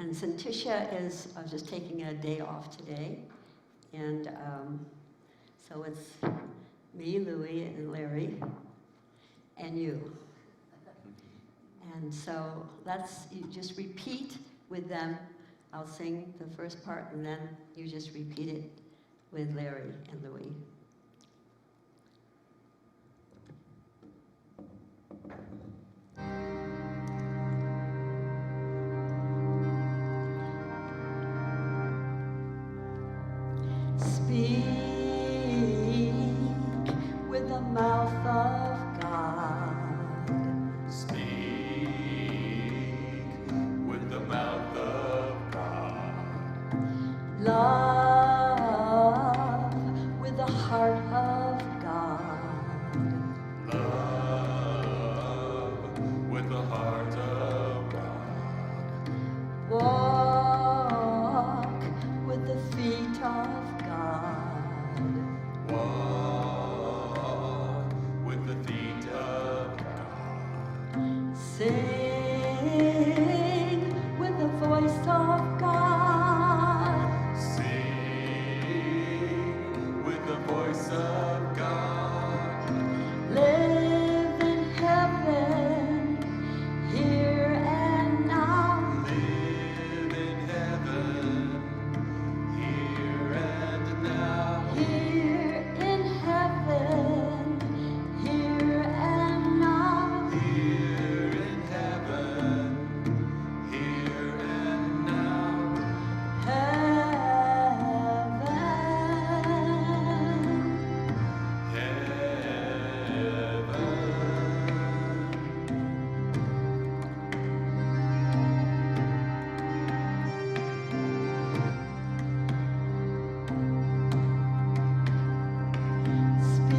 And Santisha is just taking a day off today. And so it's me, Louie, and Larry, and you. And so you just repeat with them. I'll sing the first part, and then you just repeat it with Larry and Louie. Speak with the mouth of God. Speak with the mouth of God. Love with the heart of God. Love with the heart of God. Walk with the feet of God. Walk with the feet of God. Sing with the voice of God. Sing with the voice of God. Live in heaven, here and now. Live in heaven, here and now. Here in heaven, here and now. Here in heaven, here and now. Heaven. Speak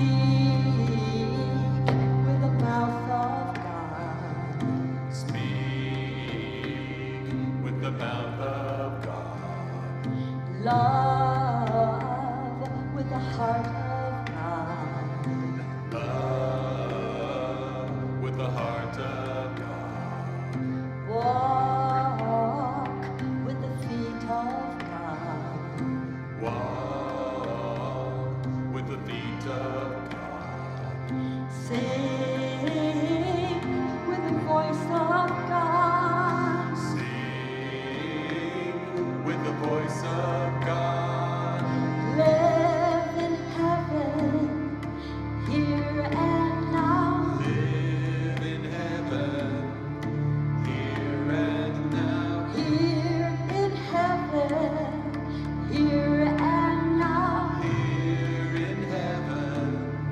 with the mouth of God. Speak with the mouth of God. Love with the heart of God. Love with the heart of God. Walk with the feet of God. Walk with the feet of God. Sing with the voice of God. Sing with the voice of God. Live in heaven, here and now. Live in heaven, here and now. Here in heaven, here and now. Here in heaven,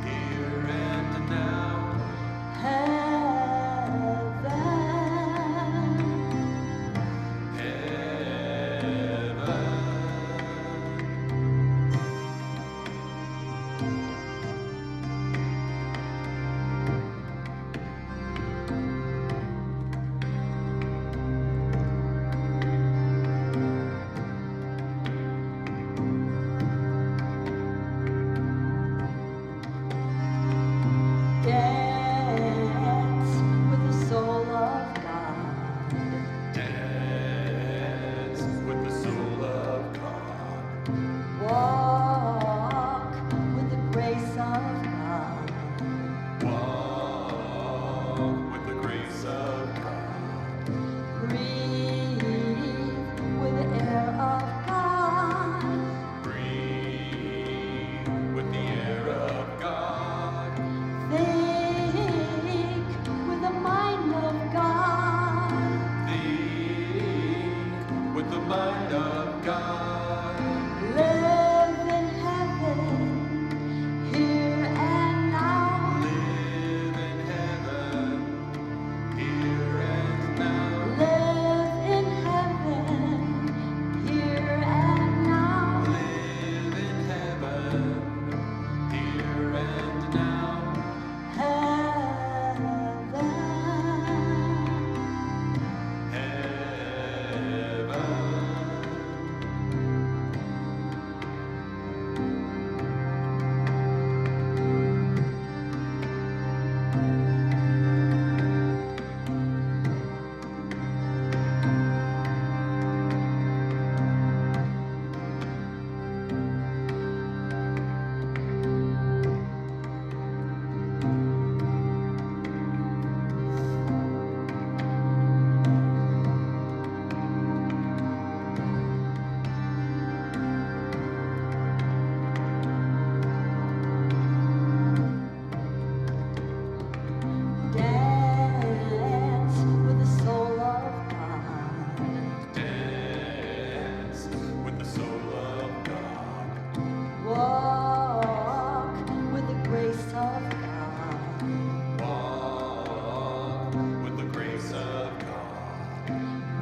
here and now. Heaven. Heaven.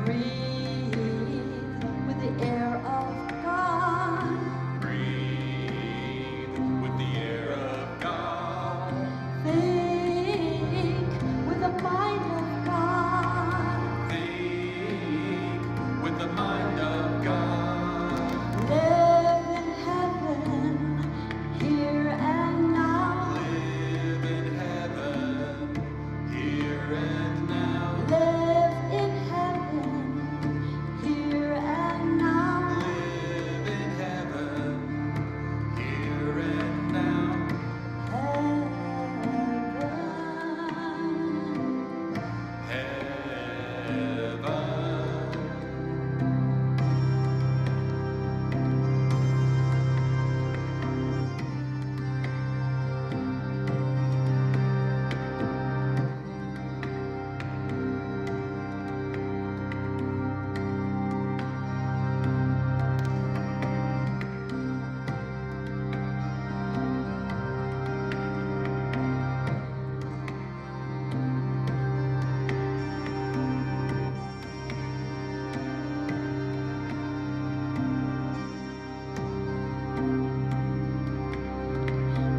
Breathe with the air of God. Breathe with the air of God. Think with the mind of God. Think with the mind of God. Live in heaven, here and now. Live in heaven, here and now. Live in heaven, here and now. Live in heaven, here and now. Heaven. Heaven.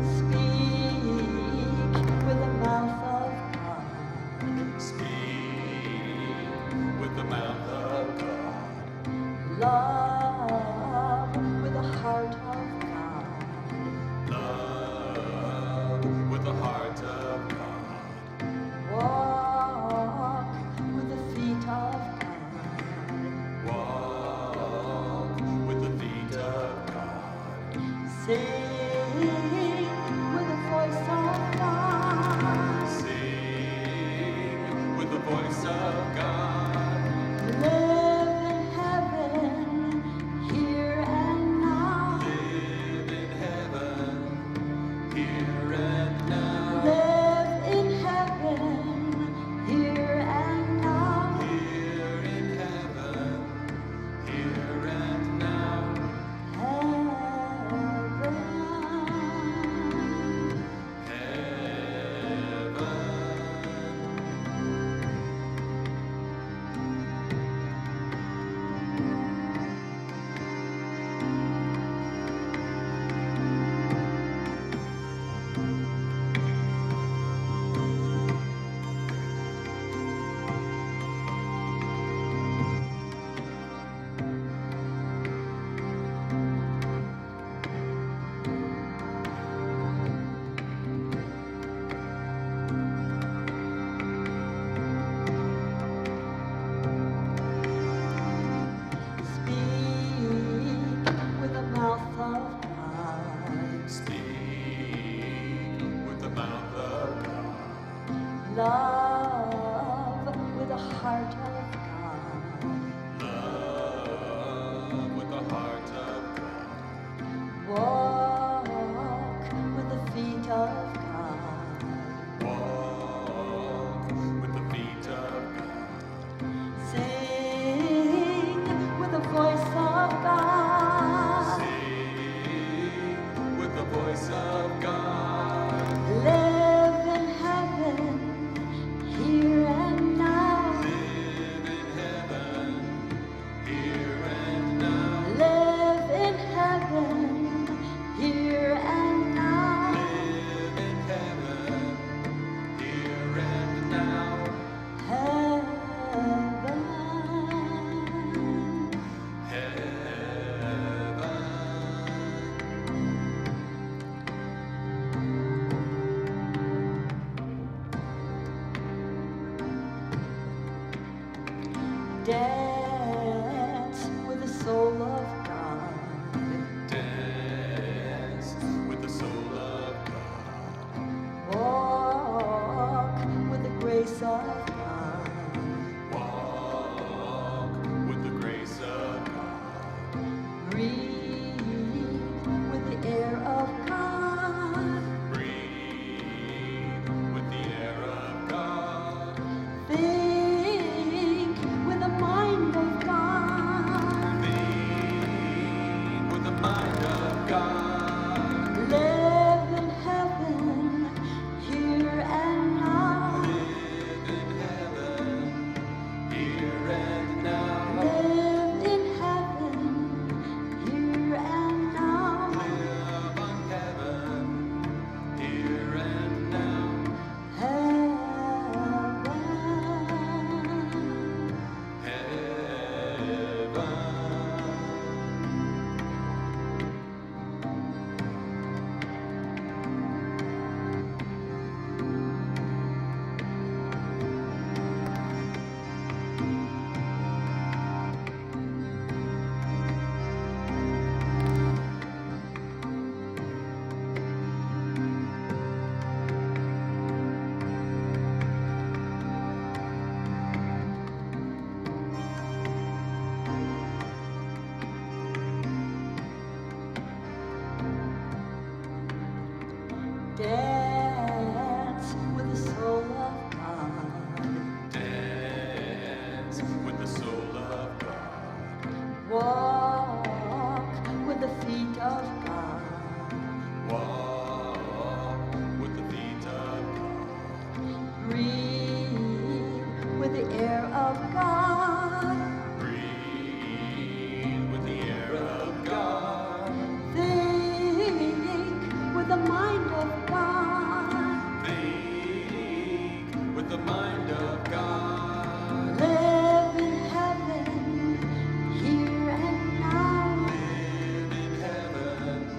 Speak with the mouth of God. Speak with the mouth of God. Love with the heart of God. Love with the heart of God. Walk with the feet of God. Walk with the feet of God. Sing with the voice of God. Sing with the voice of God. Live in heaven, here and now. Live in heaven, here and now. Live in heaven, here and now. Here in heaven, here and now. Heaven. Speak with the mouth of God. Speak with the mouth of God. Love with the heart of God. Love with the heart of God. Walk with the feet of God. Walk with the feet of God. Sing with the voice of God. Sing with the voice of God. Live in heaven, here and now. Live in heaven, here and now. Live in heaven, here and now. Live in heaven, here and now. Heaven. Dance with the soul of God. Dance with the soul of God. Walk with the grace of God. Walk with the grace of God. Breathe with the air of God. Breathe with the air of God. Think with the mind air of God. Breathe with the air of God. Think with the mind of God. Think with the mind of God. Live in heaven, here and now. Live in heaven,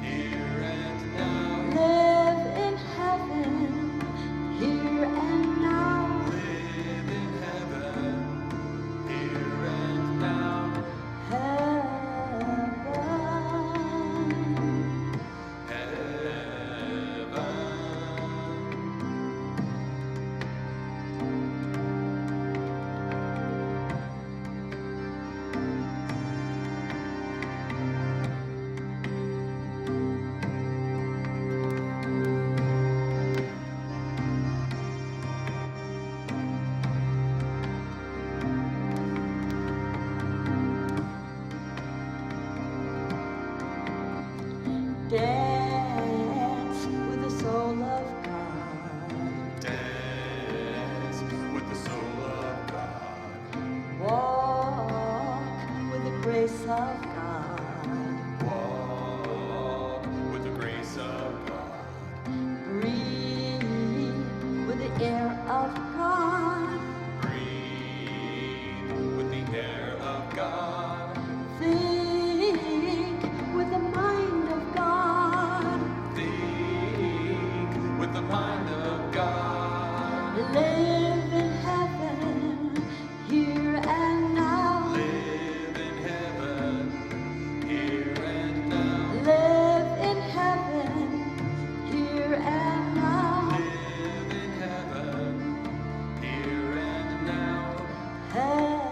here and now. Live in heaven, here and now. Live in heaven, here and now. Heaven. Heaven. Dance with the soul of God. Dance with the soul of God. Walk with the grace of God. Walk with the grace of God. Breathe with the air of God. Breathe with the air of God. Think with the mind of God. Think with the mind of God. Live in heaven, here and now. Live in heaven, here and now. Live in heaven, here and now. Live in heaven, here and now. Heaven.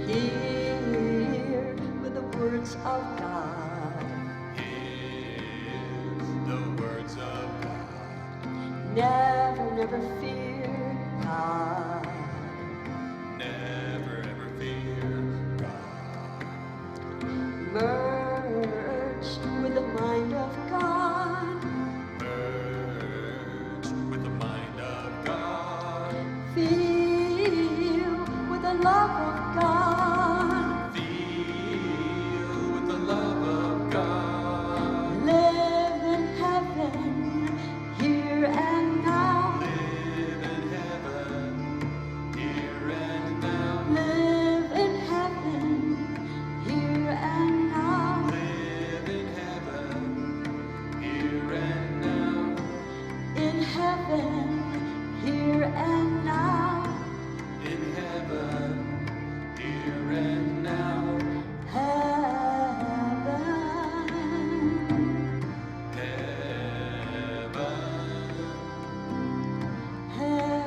Hear with the words of God. Hear the words of God. Never, never fear God. Never ever fear God. Merge with the mind of God. Merge with the mind of God. Feel with the love of God. Feel with the love of God. Live in heaven, here and now. Live in heaven, here and now. Live in heaven, here and now. Live in heaven, here and now. In heaven, here and now. In heaven, here and now. Heaven. Heaven.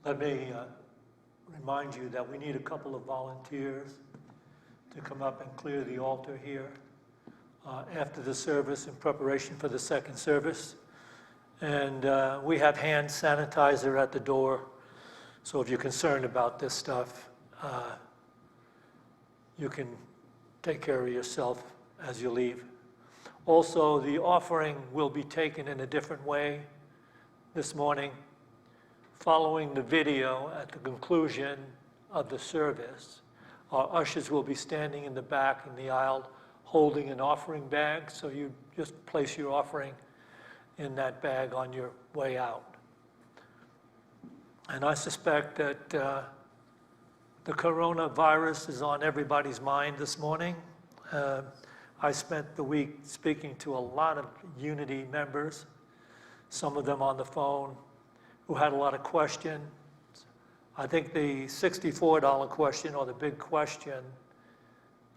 Let me remind you that we need a couple of volunteers to come up and clear the altar here after the service in preparation for the second service. And we have hand sanitizer at the door, so if you're concerned about this stuff, you can take care of yourself as you leave. Also, the offering will be taken in a different way this morning. Following the video at the conclusion of the service, our ushers will be standing in the back in the aisle holding an offering bag, so you just place your offering in that bag on your way out. And I suspect that the coronavirus is on everybody's mind this morning. I spent the week speaking to a lot of Unity members, some of them on the phone, who had a lot of questions. I think the $64 question, or the big question,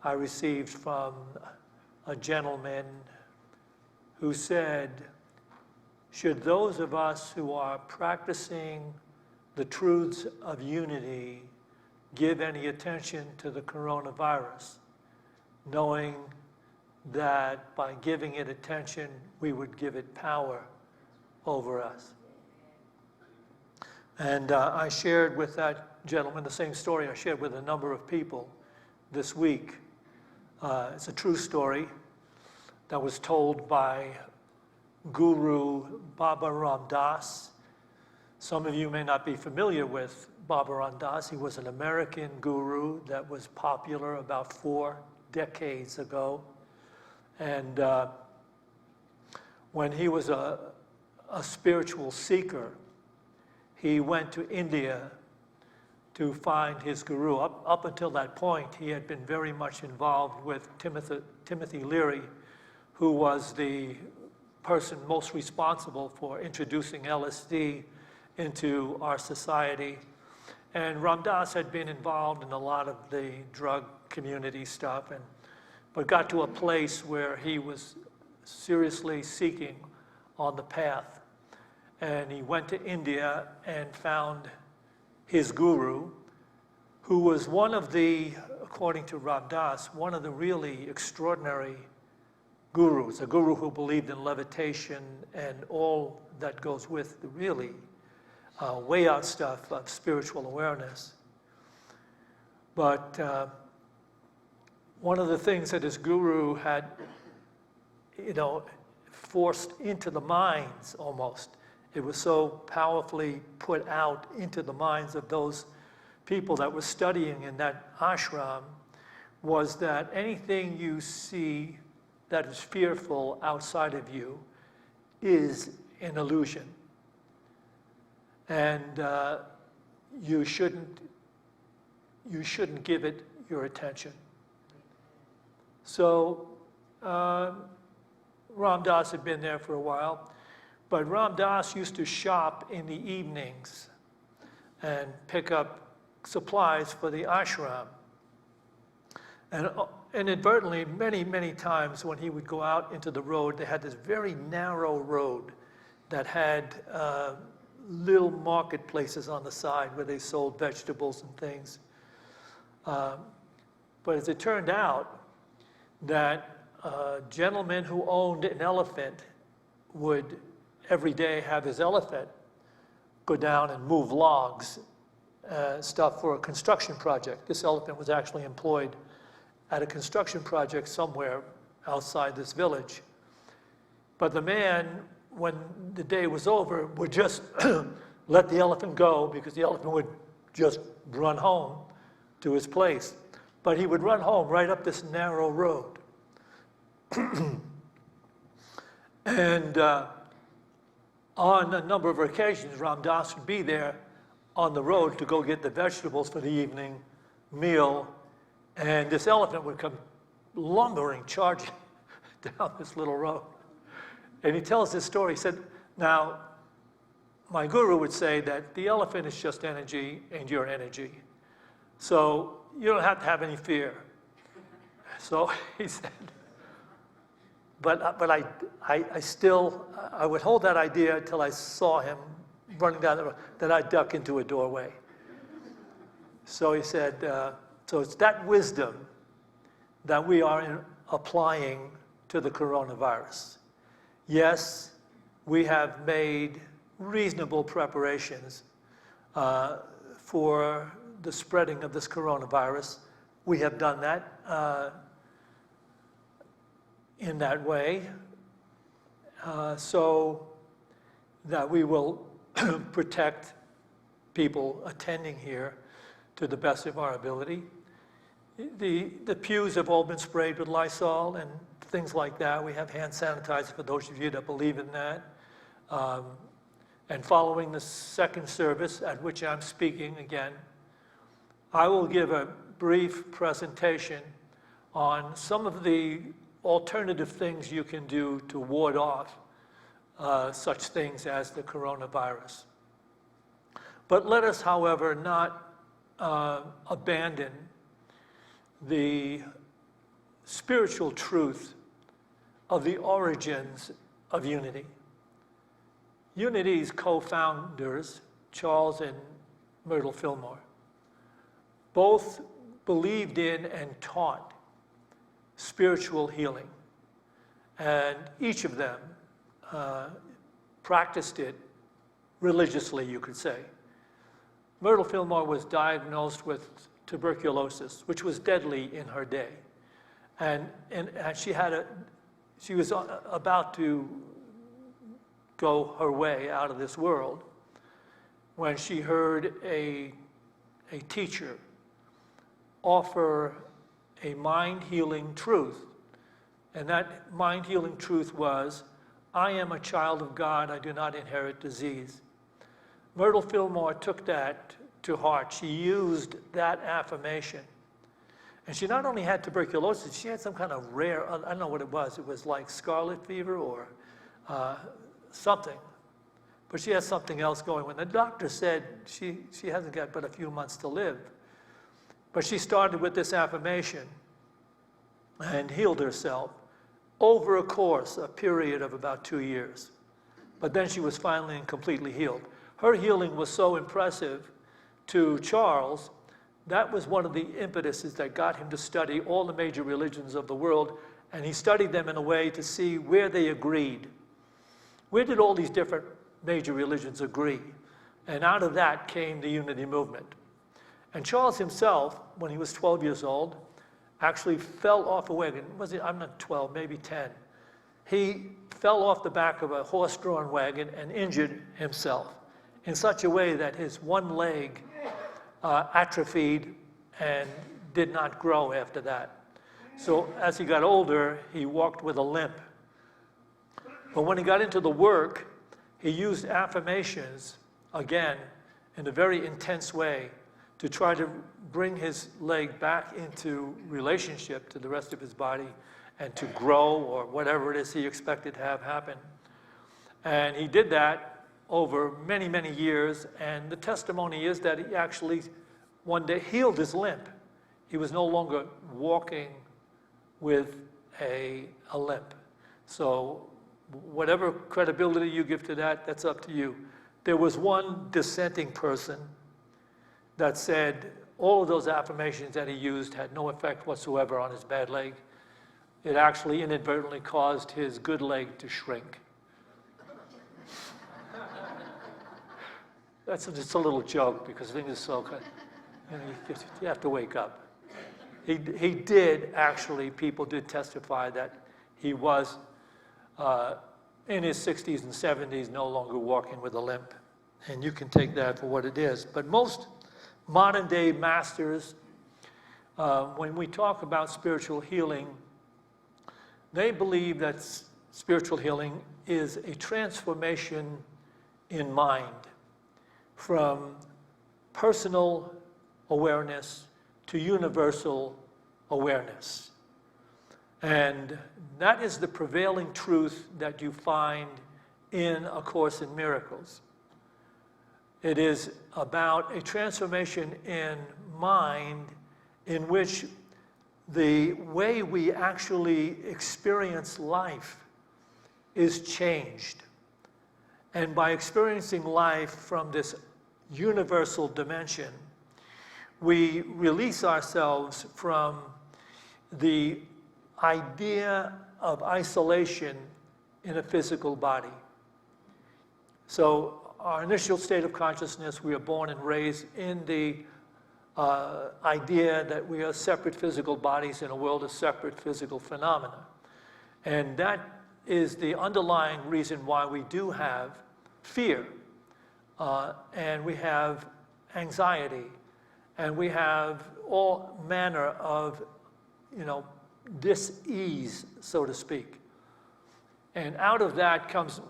I received from a gentleman who said, should those of us who are practicing the truths of unity give any attention to the coronavirus, knowing that by giving it attention, we would give it power over us? And I shared with that gentleman the same story I shared with a number of people this week. It's a true story that was told by Guru Baba Ram Das. Some of you may not be familiar with Baba Ram Das. He was an American guru that was popular about 4 decades ago. And when he was a spiritual seeker, he went to India to find his guru. Up until that point, he had been very much involved with Timothy Leary, who was the person most responsible for introducing LSD into our society. And Ram Dass had been involved in a lot of the drug community stuff, but got to a place where he was seriously seeking on the path. And he went to India and found his guru, who was one of the, according to Ram Dass, one of the really extraordinary gurus, a guru who believed in levitation and all that goes with the really way out stuff of spiritual awareness. But one of the things that his guru had, forced into the minds almost, it was so powerfully put out into the minds of those people that were studying in that ashram, was that anything you see that is fearful outside of you is an illusion. And you shouldn't give it your attention. So Ram Dass had been there for a while, but Ram Dass used to shop in the evenings and pick up supplies for the ashram. And inadvertently, many, many times when he would go out into the road, they had this very narrow road that had little marketplaces on the side where they sold vegetables and things. But as it turned out, that a gentleman who owned an elephant would every day have his elephant go down and move logs, stuff for a construction project. This elephant was actually employed at a construction project somewhere outside this village. But the man, when the day was over, would just let the elephant go, because the elephant would just run home to his place. But he would run home right up this narrow road. And on a number of occasions, Ram Dass would be there on the road to go get the vegetables for the evening meal, and this elephant would come lumbering, charging down this little road. And he tells this story. He said, now, my guru would say that the elephant is just energy and you're energy. So you don't have to have any fear. So he said, but I still would hold that idea until I saw him running down the road, then I'd duck into a doorway. So he said, so it's that wisdom that we are applying to the coronavirus. Yes, we have made reasonable preparations for the spreading of this coronavirus. We have done that. in that way, so that we will protect people attending here to the best of our ability. The pews have all been sprayed with Lysol and things like that. We have hand sanitizer for those of you that believe in that. And following the second service, at which I'm speaking again, I will give a brief presentation on some of the alternative things you can do to ward off such things as the coronavirus. But let us, however, not abandon the spiritual truth of the origins of Unity. Unity's co-founders, Charles and Myrtle Fillmore, both believed in and taught spiritual healing. And each of them practiced it religiously, you could say. Myrtle Fillmore was diagnosed with tuberculosis, which was deadly in her day. And she was about to go her way out of this world when she heard a teacher offer a mind-healing truth. And that mind-healing truth was, I am a child of God, I do not inherit disease. Myrtle Fillmore took that to heart. She used that affirmation. And she not only had tuberculosis, she had some kind of rare, I don't know what it was like scarlet fever or something. But she has something else going. When the doctor said she hasn't got but a few months to live, but she started with this affirmation and healed herself over a period of about 2 years. But then she was finally and completely healed. Her healing was so impressive to Charles, that was one of the impetuses that got him to study all the major religions of the world, and he studied them in a way to see where they agreed. Where did all these different major religions agree? And out of that came the Unity movement. And Charles himself, when he was 12 years old, actually fell off a wagon. I'm not 12, maybe 10. He fell off the back of a horse-drawn wagon and injured himself in such a way that his one leg atrophied and did not grow after that. So as he got older, he walked with a limp. But when he got into the work, he used affirmations, again, in a very intense way to try to bring his leg back into relationship to the rest of his body and to grow or whatever it is he expected to have happen. And he did that over many, many years, and the testimony is that he actually one day healed his limp. He was no longer walking with a limp. So whatever credibility you give to that, that's up to you. There was one dissenting person that said all of those affirmations that he used had no effect whatsoever on his bad leg. It actually inadvertently caused his good leg to shrink. That's just a little joke because things are so good. You have to wake up. He did actually, people did testify that he was in his 60s and 70s no longer walking with a limp. And you can take that for what it is. But most modern day masters, when we talk about spiritual healing, they believe that spiritual healing is a transformation in mind from personal awareness to universal awareness. And that is the prevailing truth that you find in A Course in Miracles. It is about a transformation in mind in which the way we actually experience life is changed. And by experiencing life from this universal dimension, we release ourselves from the idea of isolation in a physical body. So our initial state of consciousness, we are born and raised in the idea that we are separate physical bodies in a world of separate physical phenomena. And that is the underlying reason why we do have fear, and we have anxiety, and we have all manner of, dis-ease, so to speak. And out of that comes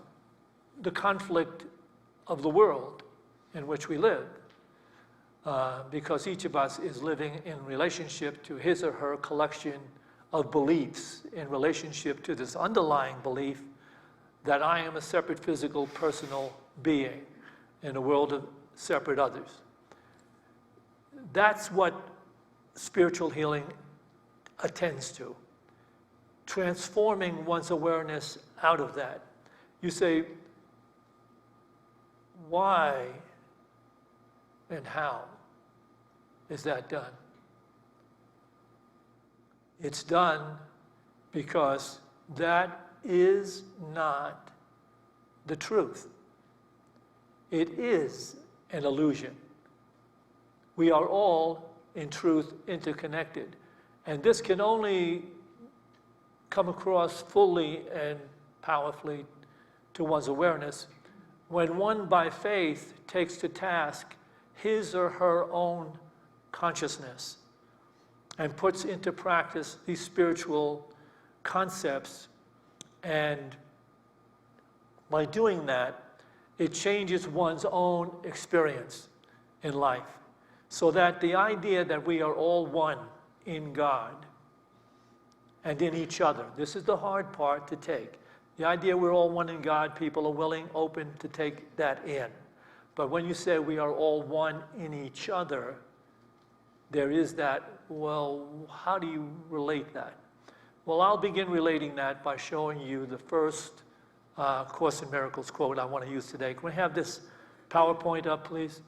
the conflict of the world in which we live, because each of us is living in relationship to his or her collection of beliefs, in relationship to this underlying belief that I am a separate physical, personal being in a world of separate others. That's what spiritual healing attends to, transforming one's awareness out of that. You say, why and how is that done? It's done because that is not the truth. It is an illusion. We are all, in truth, interconnected. And this can only come across fully and powerfully to one's awareness when one, by faith, takes to task his or her own consciousness and puts into practice these spiritual concepts. And by doing that, it changes one's own experience in life. So that the idea that we are all one in God and in each other, this is the hard part to take. The idea we're all one in God, people are willing, open to take that in. But when you say we are all one in each other, there is that, well, how do you relate that? Well, I'll begin relating that by showing you the first Course in Miracles quote I want to use today. Can we have this PowerPoint up, please?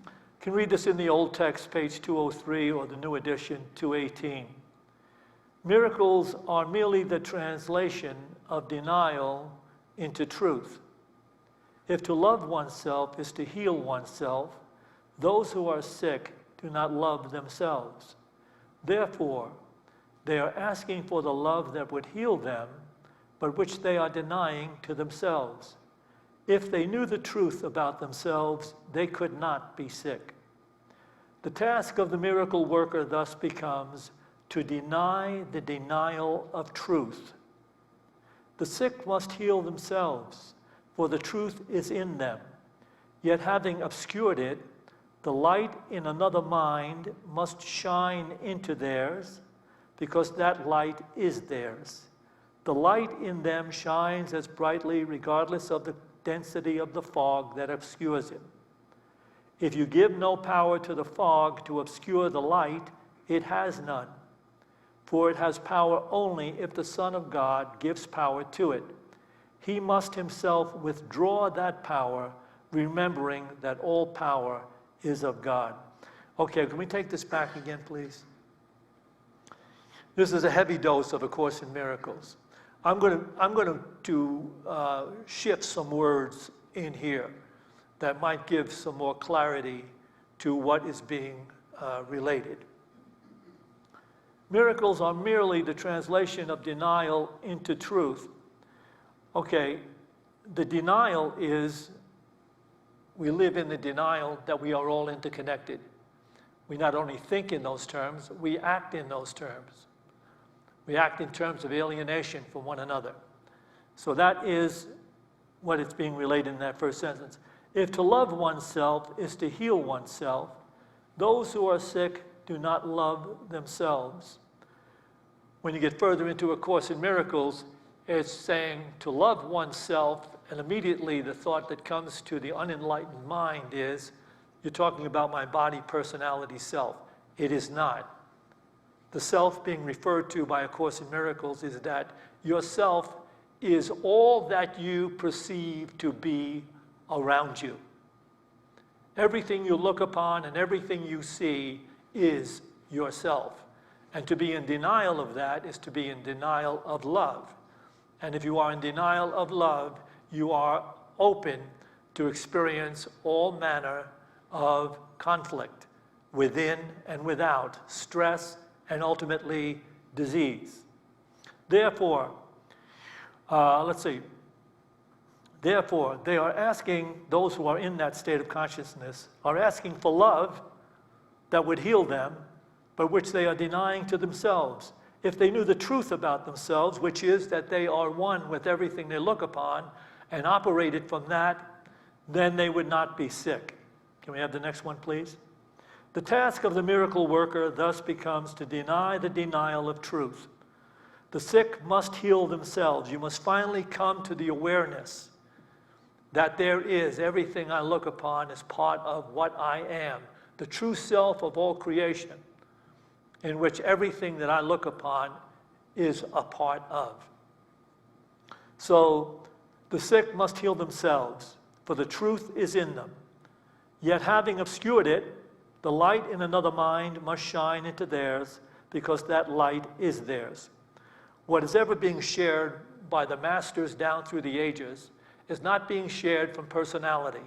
You can read this in the old text, page 203, or the new edition, 218. Miracles are merely the translation of denial into truth. If to love oneself is to heal oneself, those who are sick do not love themselves. Therefore, they are asking for the love that would heal them, but which they are denying to themselves. If they knew the truth about themselves, they could not be sick. The task of the miracle worker thus becomes to deny the denial of truth. The sick must heal themselves, for the truth is in them. Yet having obscured it, the light in another mind must shine into theirs, because that light is theirs. The light in them shines as brightly regardless of the density of the fog that obscures it. If you give no power to the fog to obscure the light, it has none. For it has power only if the Son of God gives power to it. He must himself withdraw that power, remembering that all power is of God. Okay, can we take this back again, please? This is a heavy dose of A Course in Miracles. I'm going to shift some words in here that might give some more clarity to what is being related. Miracles are merely the translation of denial into truth. Okay, the denial is, we live in the denial that we are all interconnected. We not only think in those terms, we act in those terms. We act in terms of alienation from one another. So that is what it's being related in that first sentence. If to love oneself is to heal oneself, those who are sick do not love themselves. When you get further into A Course in Miracles, it's saying to love oneself, and immediately the thought that comes to the unenlightened mind is, you're talking about my body, personality, self. It is not. The self being referred to by A Course in Miracles is that yourself is all that you perceive to be around you. Everything you look upon and everything you see is yourself. And to be in denial of that is to be in denial of love. And if you are in denial of love, you are open to experience all manner of conflict within and without, stress, and ultimately disease. Therefore, let's see. Therefore, they are asking, those who are in that state of consciousness, are asking for love that would heal them, but which they are denying to themselves. If they knew the truth about themselves, which is that they are one with everything they look upon, and operated from that, then they would not be sick. Can we have the next one, please? The task of the miracle worker thus becomes to deny the denial of truth. The sick must heal themselves. You must finally come to the awareness that there is everything I look upon as part of what I am, the true self of all creation, in which everything that I look upon is a part of. So the sick must heal themselves, for the truth is in them. Yet having obscured it, the light in another mind must shine into theirs, because that light is theirs. What is ever being shared by the masters down through the ages is not being shared from personality.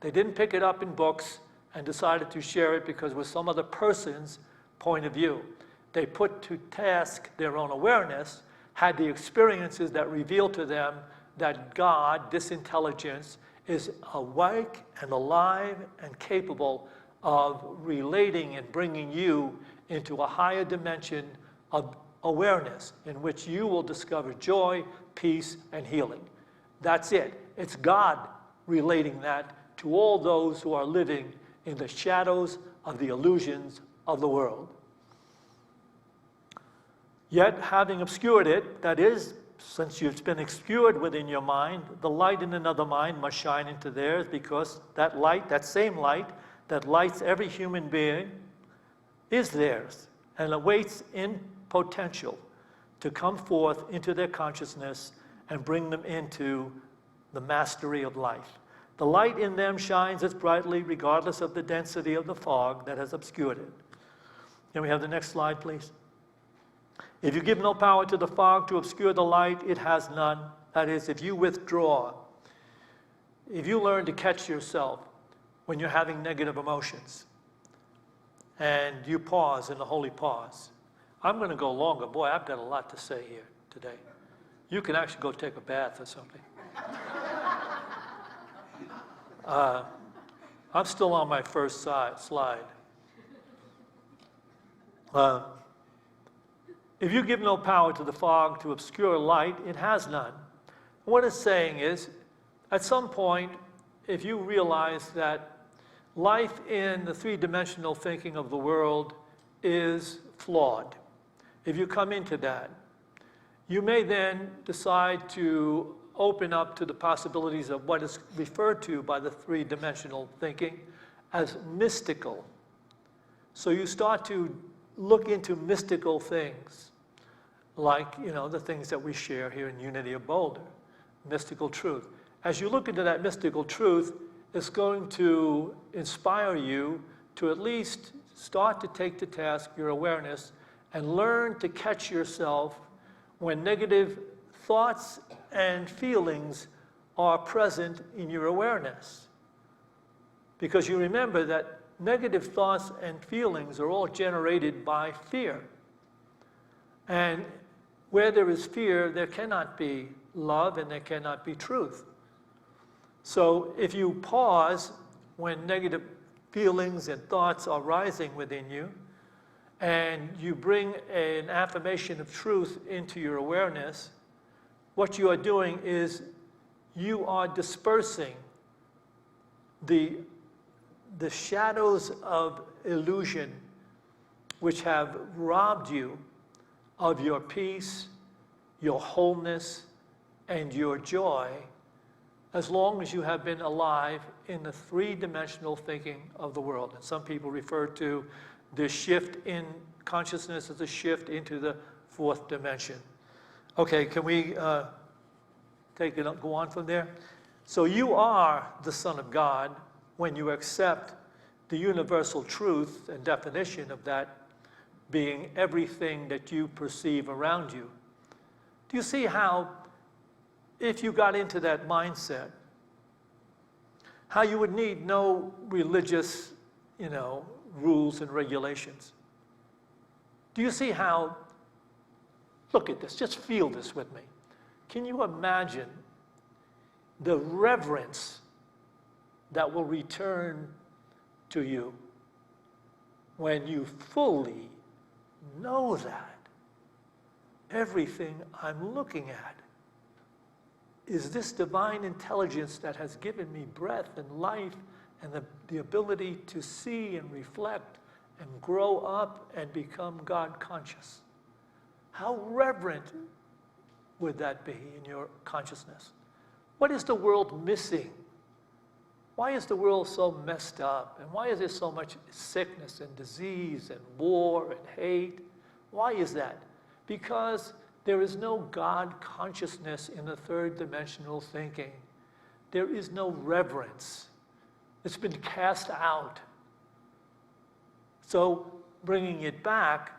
They didn't pick it up in books and decided to share it because it was some other person's point of view. They put to task their own awareness, had the experiences that revealed to them that God, this intelligence, is awake and alive and capable of relating and bringing you into a higher dimension of awareness in which you will discover joy, peace, and healing. That's it. It's God relating that to all those who are living in the shadows of the illusions of the world. Yet, having obscured it, that is, since it's been obscured within your mind, the light in another mind must shine into theirs, because that light, that same light that lights every human being, is theirs and awaits in potential to come forth into their consciousness and bring them into the mastery of life. The light in them shines as brightly regardless of the density of the fog that has obscured it. Can we have the next slide, please? If you give no power to the fog to obscure the light, it has none. That is, if you withdraw, if you learn to catch yourself when you're having negative emotions, and you pause in the holy pause. I'm going to go longer. Boy, I've got a lot to say here today. You can actually go take a bath or something. I'm still on my first slide. If you give no power to the fog to obscure light, it has none. What it's saying is, at some point, if you realize that life in the three-dimensional thinking of the world is flawed, if you come into that, you may then decide to open up to the possibilities of what is referred to by the three-dimensional thinking as mystical. So you start to look into mystical things, like, the things that we share here in Unity of Boulder, mystical truth. As you look into that mystical truth, it's going to inspire you to at least start to take to task your awareness and learn to catch yourself when negative thoughts and feelings are present in your awareness. Because you remember that negative thoughts and feelings are all generated by fear. And where there is fear, there cannot be love and there cannot be truth. So if you pause when negative feelings and thoughts are rising within you, and you bring an affirmation of truth into your awareness, what you are doing is you are dispersing the shadows of illusion which have robbed you of your peace, your wholeness, and your joy, as long as you have been alive in the three-dimensional thinking of the world. And some people refer to this shift in consciousness as a shift into the fourth dimension. Okay, can we go on from there? So you are the Son of God when you accept the universal truth and definition of that being everything that you perceive around you. Do you see how, if you got into that mindset, how you would need no religious, rules and regulations? Do you see how, look at this, just feel this with me. Can you imagine the reverence that will return to you when you fully know that everything I'm looking at is this divine intelligence that has given me breath and life and the ability to see and reflect and grow up and become God conscious? How reverent would that be in your consciousness? What is the world missing? Why is the world so messed up? And why is there so much sickness and disease and war and hate? Why is that? Because there is no God consciousness in the third dimensional thinking. There is no reverence. It's been cast out. So bringing it back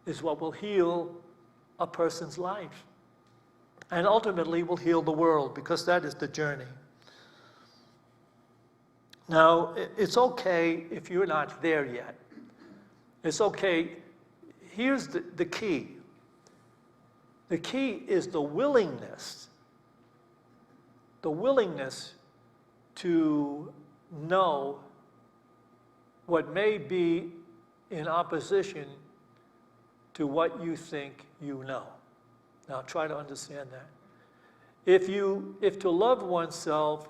is what will heal a person's life. And ultimately will heal the world, because that is the journey. Now, it's okay if you're not there yet. It's okay. Here's the key. The key is the willingness to know what may be in opposition to what you think you know. Now, try to understand that. If to love oneself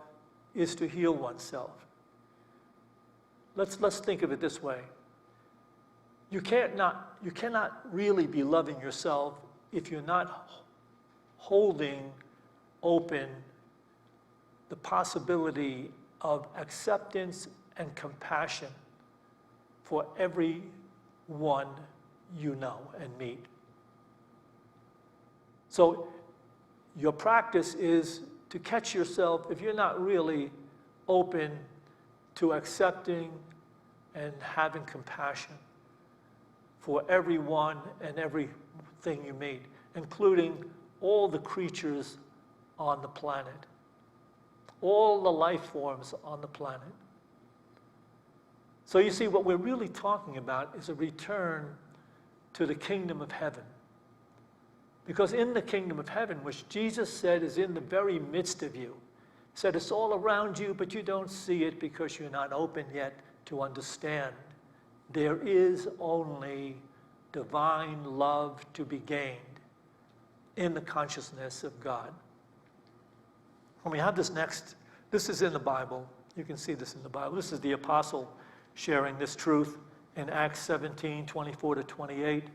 is to heal oneself, let's think of it this way. You cannot really be loving yourself if you're not holding open the possibility of acceptance and compassion for everyone you know and meet. So your practice is to catch yourself if you're not really open to accepting and having compassion for everyone and everything you meet, including all the creatures on the planet, all the life forms on the planet. So you see, what we're really talking about is a return to the kingdom of heaven. Because in the kingdom of heaven, which Jesus said is in the very midst of you, said it's all around you, but you don't see it because you're not open yet to understand. There is only divine love to be gained in the consciousness of God. When we have this is in the Bible. You can see this in the Bible. This is the apostle sharing this truth in Acts 17, 24 to 28.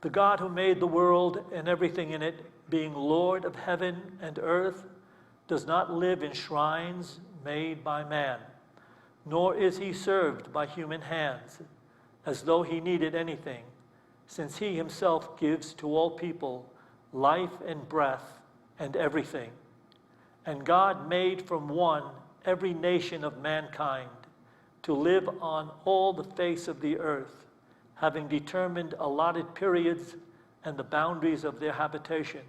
The God who made the world and everything in it, being Lord of heaven and earth, does not live in shrines made by man, nor is he served by human hands, as though he needed anything, since he himself gives to all people life and breath and everything. And God made from one every nation of mankind to live on all the face of the earth, having determined allotted periods and the boundaries of their habitation,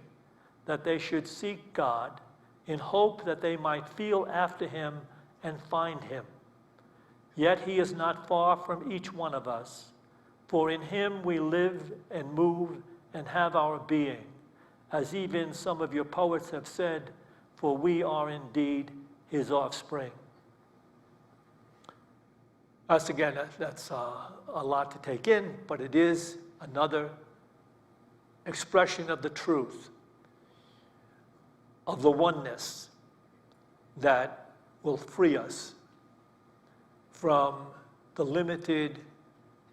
that they should seek God in hope that they might feel after him and find him. Yet he is not far from each one of us, for in him we live and move and have our being, as even some of your poets have said, for we are indeed his offspring. That's a lot to take in, but it is another expression of the truth, of the oneness that will free us from the limited,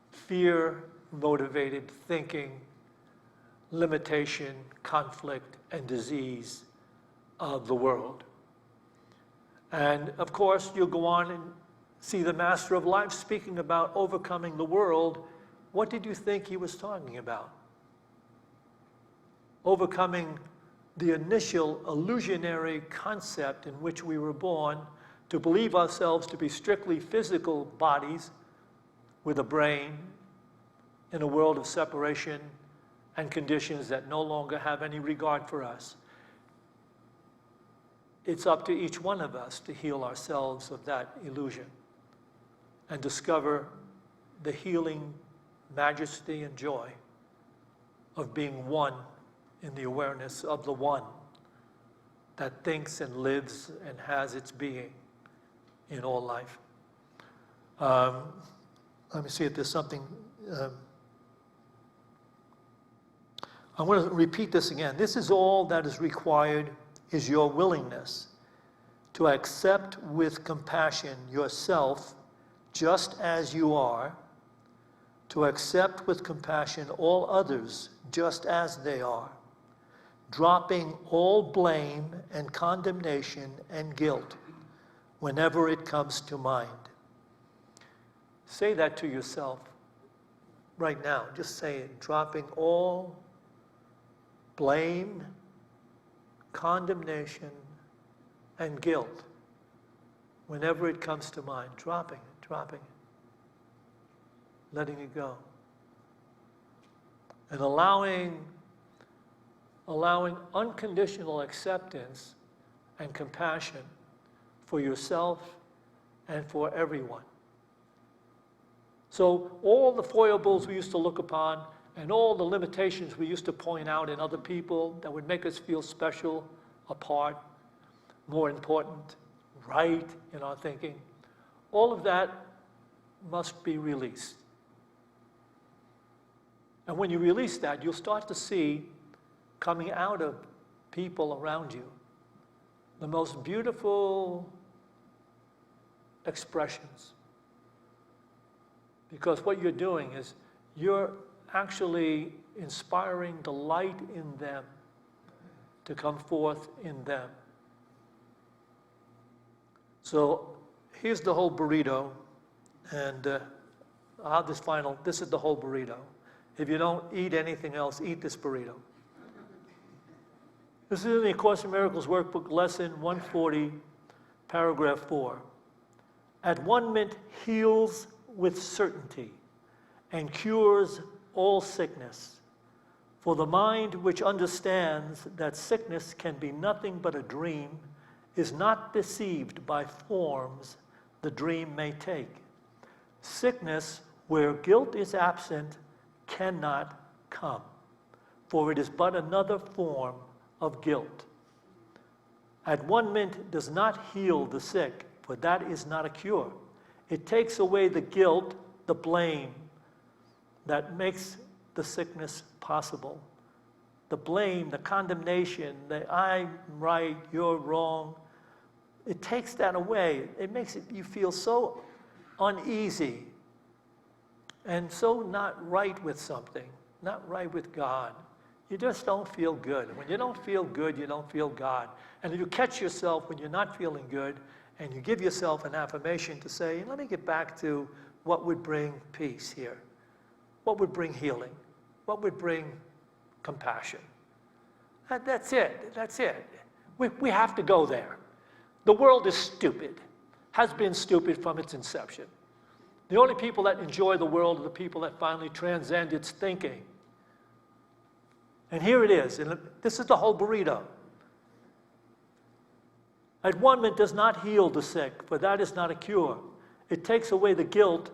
fear-motivated thinking, limitation, conflict, and disease of the world. And of course, you'll go on and see the Master of Life speaking about overcoming the world. What did you think he was talking about? Overcoming the initial illusionary concept in which we were born to believe ourselves to be strictly physical bodies with a brain in a world of separation and conditions that no longer have any regard for us. It's up to each one of us to heal ourselves of that illusion and discover the healing majesty and joy of being one in the awareness of the one that thinks and lives and has its being in all life. Let me see if there's something. I want to repeat this again. This is all that is required is your willingness to accept with compassion yourself just as you are, to accept with compassion all others just as they are, dropping all blame and condemnation and guilt whenever it comes to mind. Say that to yourself right now. Just say it, dropping all blame, condemnation, and guilt whenever it comes to mind. Dropping it, letting it go. And allowing unconditional acceptance and compassion for yourself and for everyone. So all the foibles we used to look upon and all the limitations we used to point out in other people that would make us feel special, apart, more important, right in our thinking, all of that must be released. And when you release that, you'll start to see coming out of people around you the most beautiful expressions. Because what you're doing is you're actually inspiring the light in them to come forth in them. So here's the whole burrito, and I'll have this is the whole burrito. If you don't eat anything else, eat this burrito. This is in the A Course in Miracles workbook, lesson 140, paragraph 4. At-one-ment heals with certainty and cures all sickness. For the mind which understands that sickness can be nothing but a dream is not deceived by forms the dream may take. Sickness, where guilt is absent, cannot come, for it is but another form of guilt. At-one-ment does not heal the sick, for that is not a cure. It takes away the guilt, the blame that makes the sickness possible. The blame, the condemnation, the I'm right, you're wrong. It takes that away. It makes you feel so uneasy and so not right with something, not right with God. You just don't feel good. When you don't feel good, you don't feel God. And if you catch yourself when you're not feeling good, and you give yourself an affirmation to say, let me get back to what would bring peace here. What would bring healing? What would bring compassion? That's it. That's it. We have to go there. The world is stupid, has been stupid from its inception. The only people that enjoy the world are the people that finally transcend its thinking. And here it is. And this is the whole burrito. At-one-ment does not heal the sick, for that is not a cure. It takes away the guilt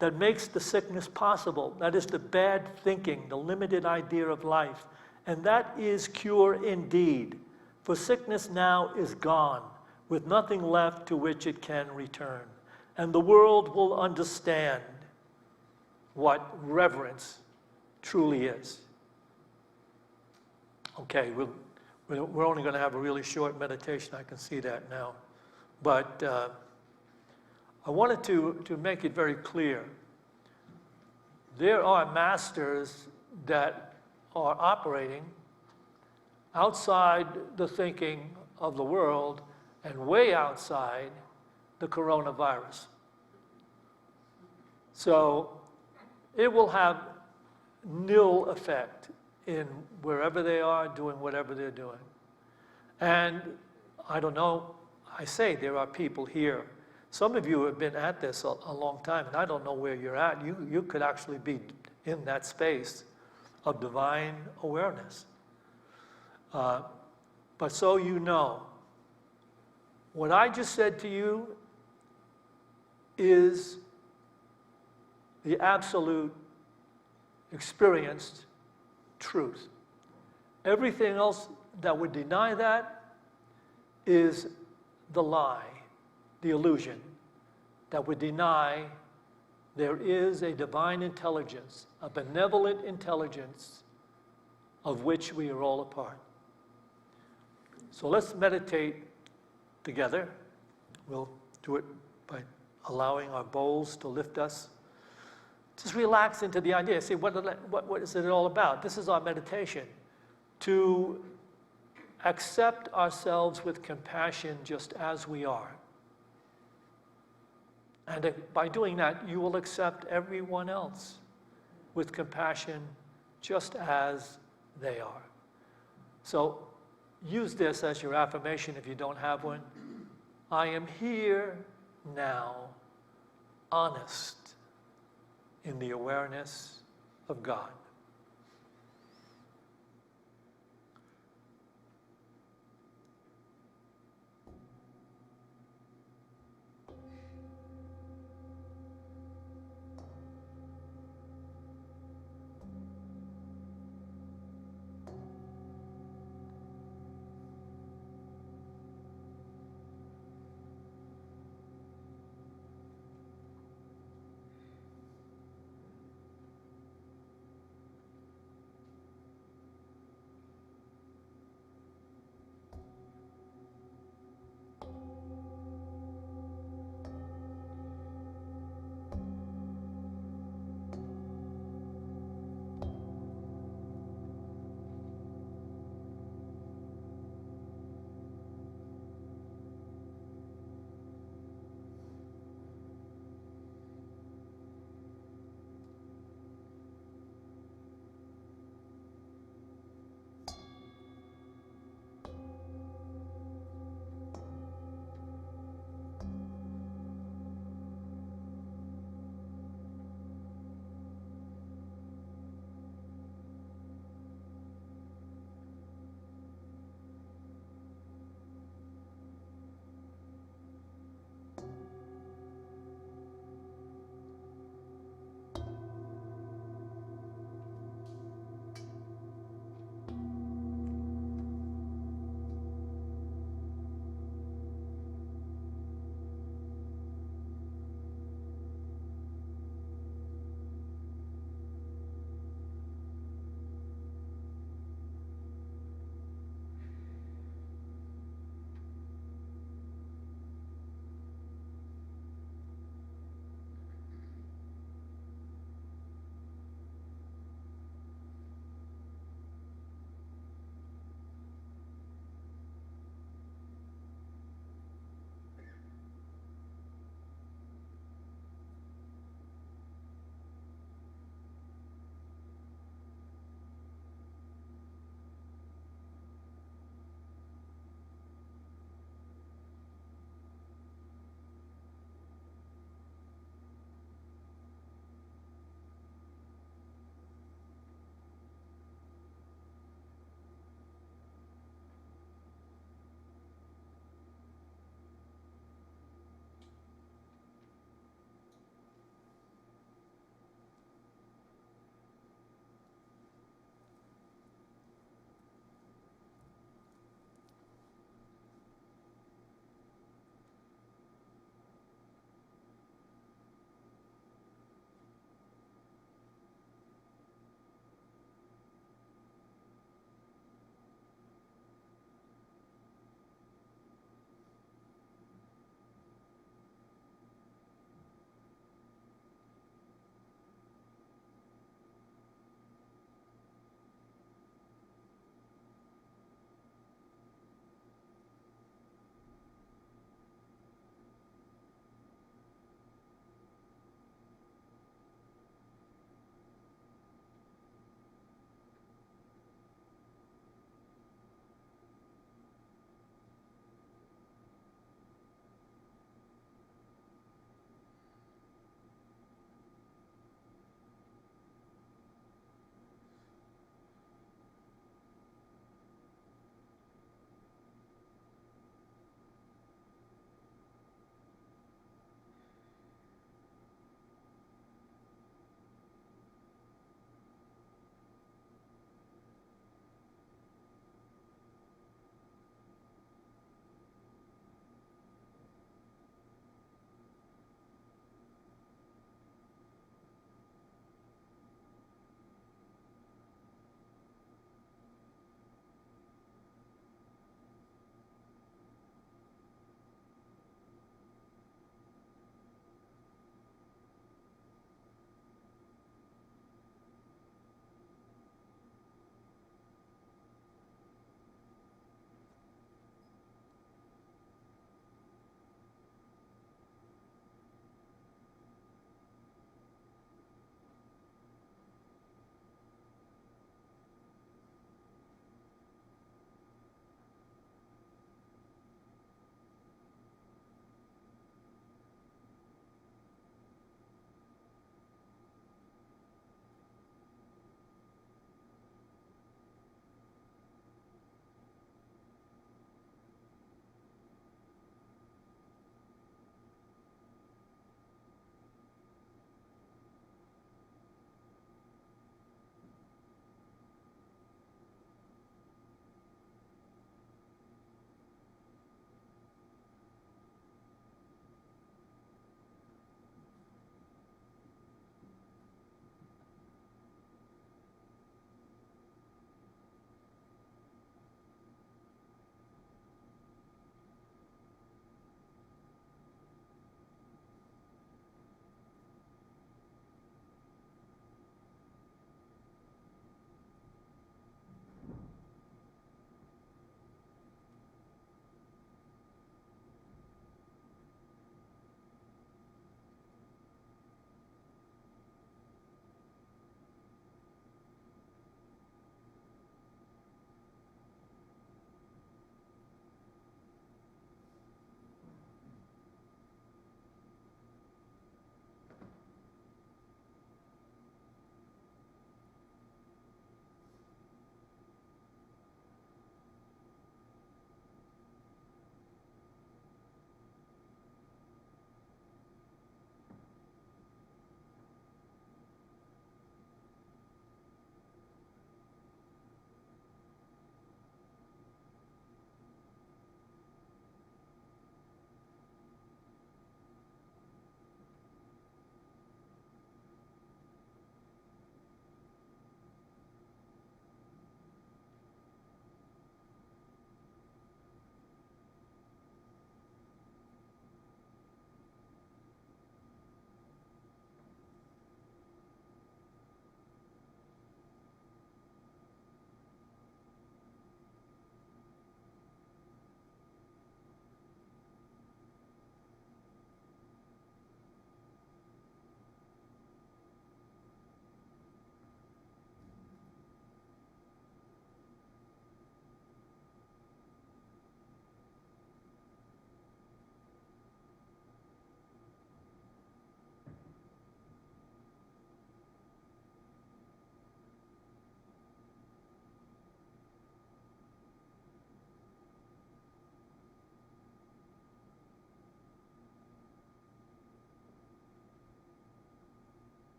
that makes the sickness possible. That is the bad thinking, the limited idea of life. And that is cure indeed. For sickness now is gone, with nothing left to which it can return. And the world will understand what reverence truly is. Okay, we're only going to have a really short meditation. I can see that now. But I wanted to make it very clear. There are masters that are operating outside the thinking of the world and way outside the coronavirus. So it will have nil effect in wherever they are doing whatever they're doing. And I don't know, I say there are people here. Some of you have been at this a long time, and I don't know where you're at. You could actually be in that space of divine awareness. But so you know, what I just said to you is the absolute experienced truth. Everything else that would deny that is the lie, the illusion, that would deny there is a divine intelligence, a benevolent intelligence of which we are all a part. So let's meditate together. We'll do it by allowing our bowls to lift us. Just relax into the idea. See, what is it all about? This is our meditation. To accept ourselves with compassion just as we are. And by doing that, you will accept everyone else with compassion just as they are. So use this as your affirmation if you don't have one. I am here now, honest in the awareness of God.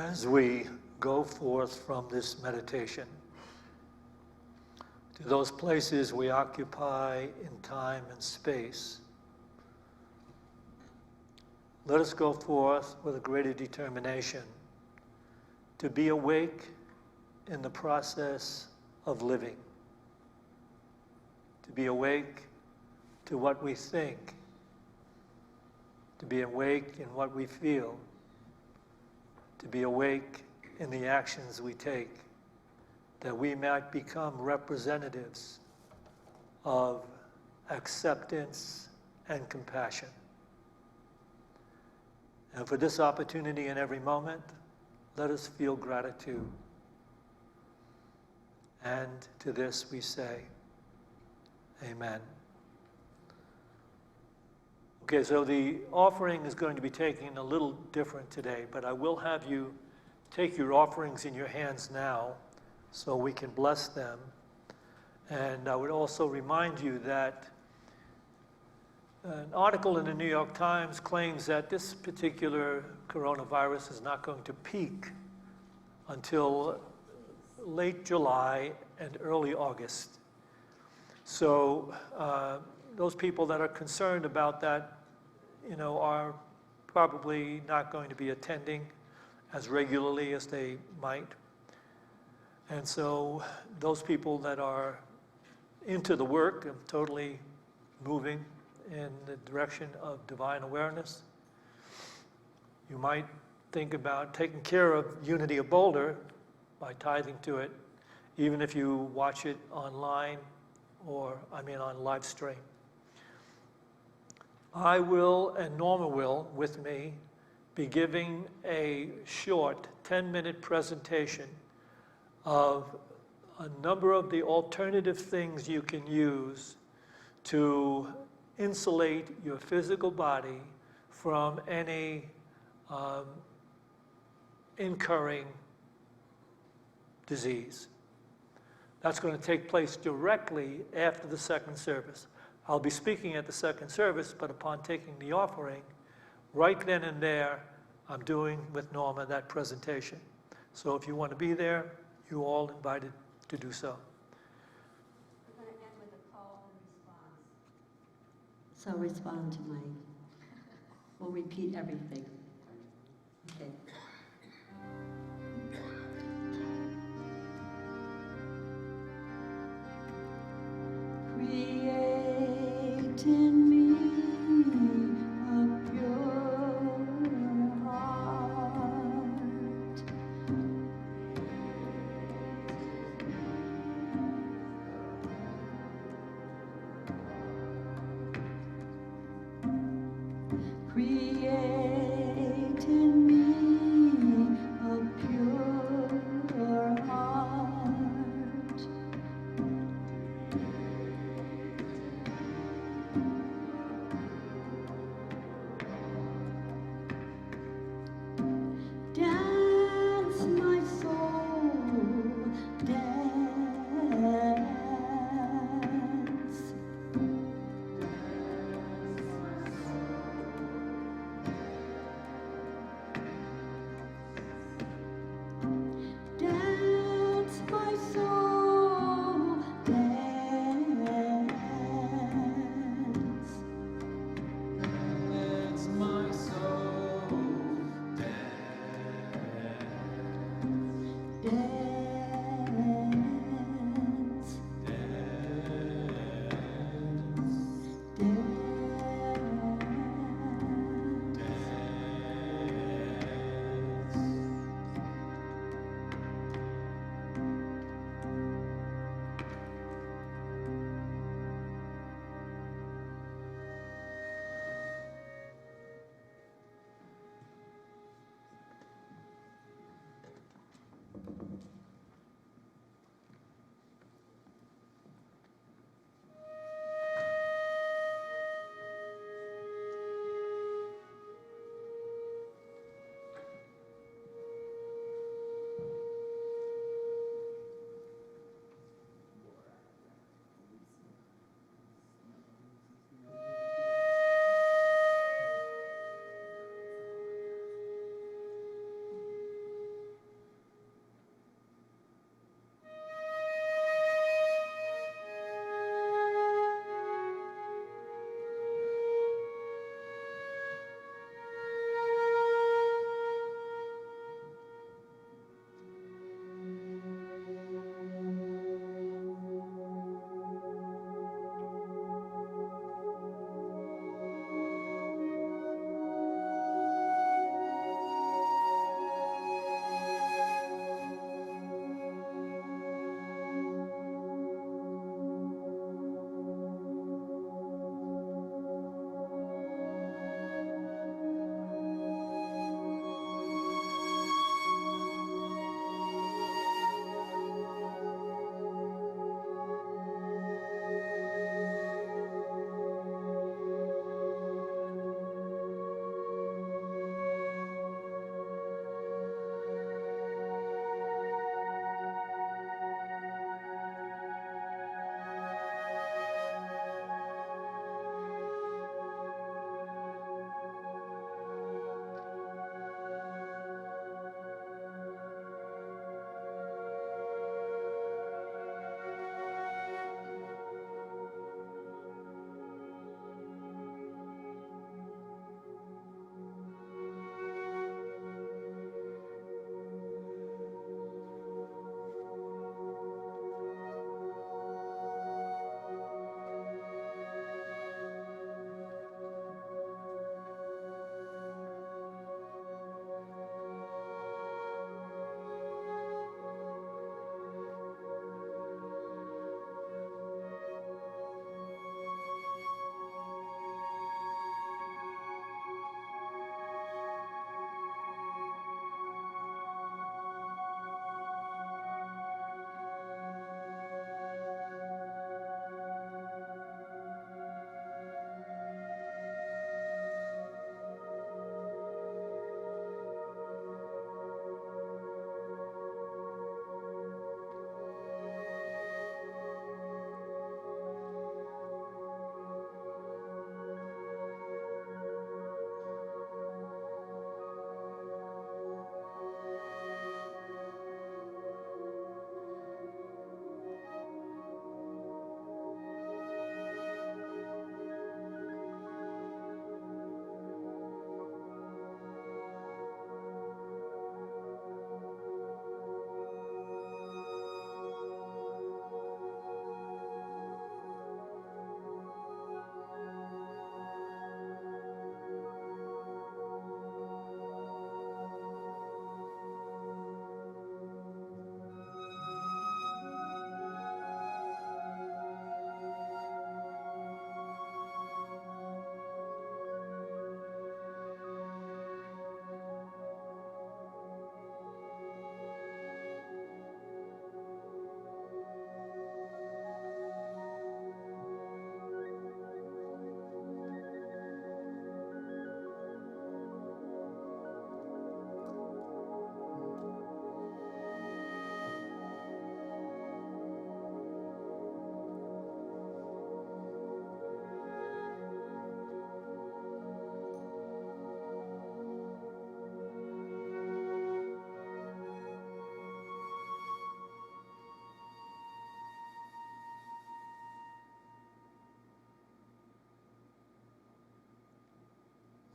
as we go forth from this meditation to those places we occupy in time and space. Let us go forth with a greater determination to be awake in the process of living, to be awake to what we think, to be awake in what we feel, to be awake in the actions we take, that we might become representatives of acceptance and compassion. And for this opportunity in every moment, let us feel gratitude. And to this we say, Amen. Okay, so the offering is going to be taken a little different today, but I will have you take your offerings in your hands now so we can bless them. And I would also remind you that an article in the New York Times claims that this particular coronavirus is not going to peak until late July and early August. So those people that are concerned about that, are probably not going to be attending as regularly as they might. And so those people that are into the work of totally moving in the direction of divine awareness, you might think about taking care of Unity of Boulder by tithing to it, even if you watch it online on live stream. I will, and Norma will, with me, be giving a short 10-minute presentation of a number of the alternative things you can use to insulate your physical body from any incurring disease. That's going to take place directly after the second service. I'll be speaking at the second service, but upon taking the offering, right then and there, I'm doing with Norma that presentation. So if you want to be there, you're all invited to do so. We're going to end with a call and response. So respond to we'll repeat everything. Okay. Create in me a pure heart. Create in me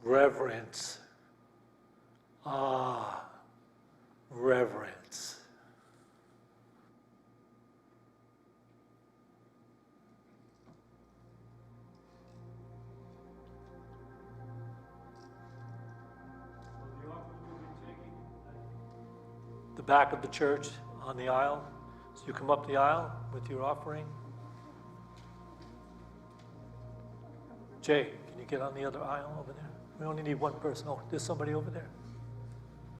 Reverence. Ah, reverence. The back of the church on the aisle. So you come up the aisle with your offering. Jay, can you get on the other aisle over there? We only need one person. Oh, there's somebody over there.